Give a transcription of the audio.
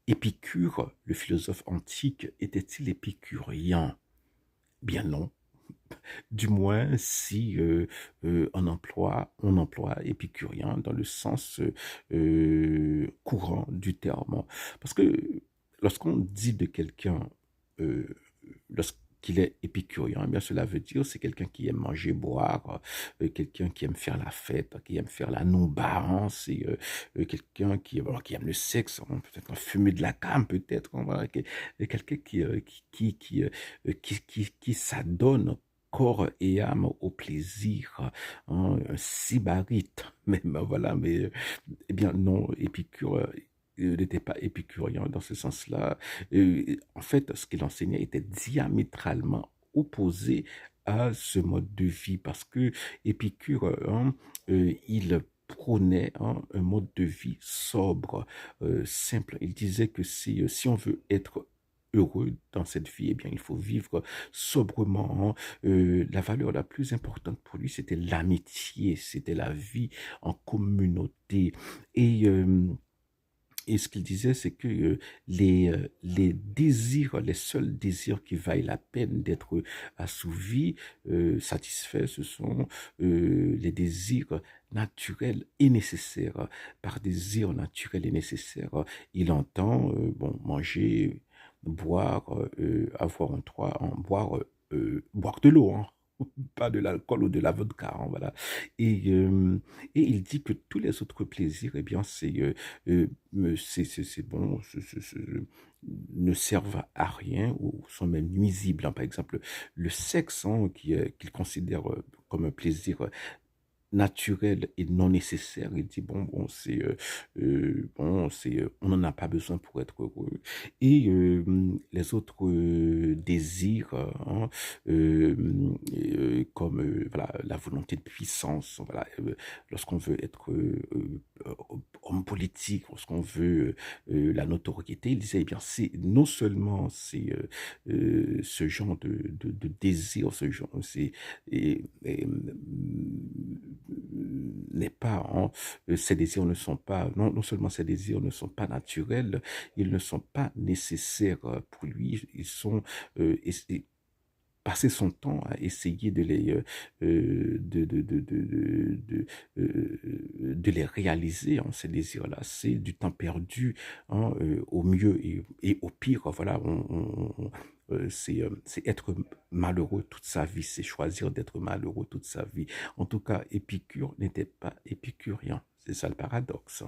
Épicure, le philosophe antique, était-il épicurien? Bien non. Du moins, si on emploie épicurien dans le sens courant du terme. Parce que lorsqu'on dit de quelqu'un, euh, lorsqu'il est épicurien, eh bien cela veut dire c'est quelqu'un qui aime manger, boire, quelqu'un qui aime faire la fête, qui aime faire la non-barrance, et quelqu'un qui aime le sexe, hein, peut-être fumer de la cam, peut-être, hein, voilà, quelqu'un qui s'adonne corps et âme au plaisir, hein, un sybarite, même, voilà, mais, eh bien, non, Épicure n'était pas épicurien dans ce sens-là. En fait, ce qu'il enseignait était diamétralement opposé à ce mode de vie, parce que Épicure, hein, il prônait, hein, un mode de vie sobre, simple. Il disait que si on veut être heureux dans cette vie, eh bien, il faut vivre sobrement, hein. La valeur la plus importante pour lui, c'était l'amitié, c'était la vie en communauté. Et, euh, et ce qu'il disait, c'est que les désirs, les seuls désirs qui vaillent la peine d'être assouvis, satisfaits, ce sont les désirs naturels et nécessaires. Par désir naturel et nécessaire, il entend bon, manger, boire, avoir un toit, boire de l'eau, hein, pas de l'alcool ou de la vodka, hein, voilà. Et, euh, et il dit que tous les autres plaisirs, eh bien, c'est bon, ne servent à rien ou sont même nuisibles, hein. Par exemple, le sexe, hein, qu'il considère comme un plaisir naturel et non nécessaire. Il dit on n'en a pas besoin pour être heureux. Et les autres désirs, hein, comme voilà la volonté de puissance, voilà, lorsqu'on veut être homme politique, lorsqu'on veut la notoriété, il disait eh bien c'est non seulement c'est ce genre de désir, ce genre n'est pas, hein, ces désirs ne sont pas, non seulement ces désirs ne sont pas naturels, ils ne sont pas nécessaires pour lui, ils sont, passer son temps à essayer de les réaliser, hein, ces désirs-là. C'est du temps perdu, hein, au mieux et au pire. Voilà, c'est être malheureux toute sa vie, c'est choisir d'être malheureux toute sa vie. En tout cas, Épicure n'était pas épicurien. C'est ça le paradoxe.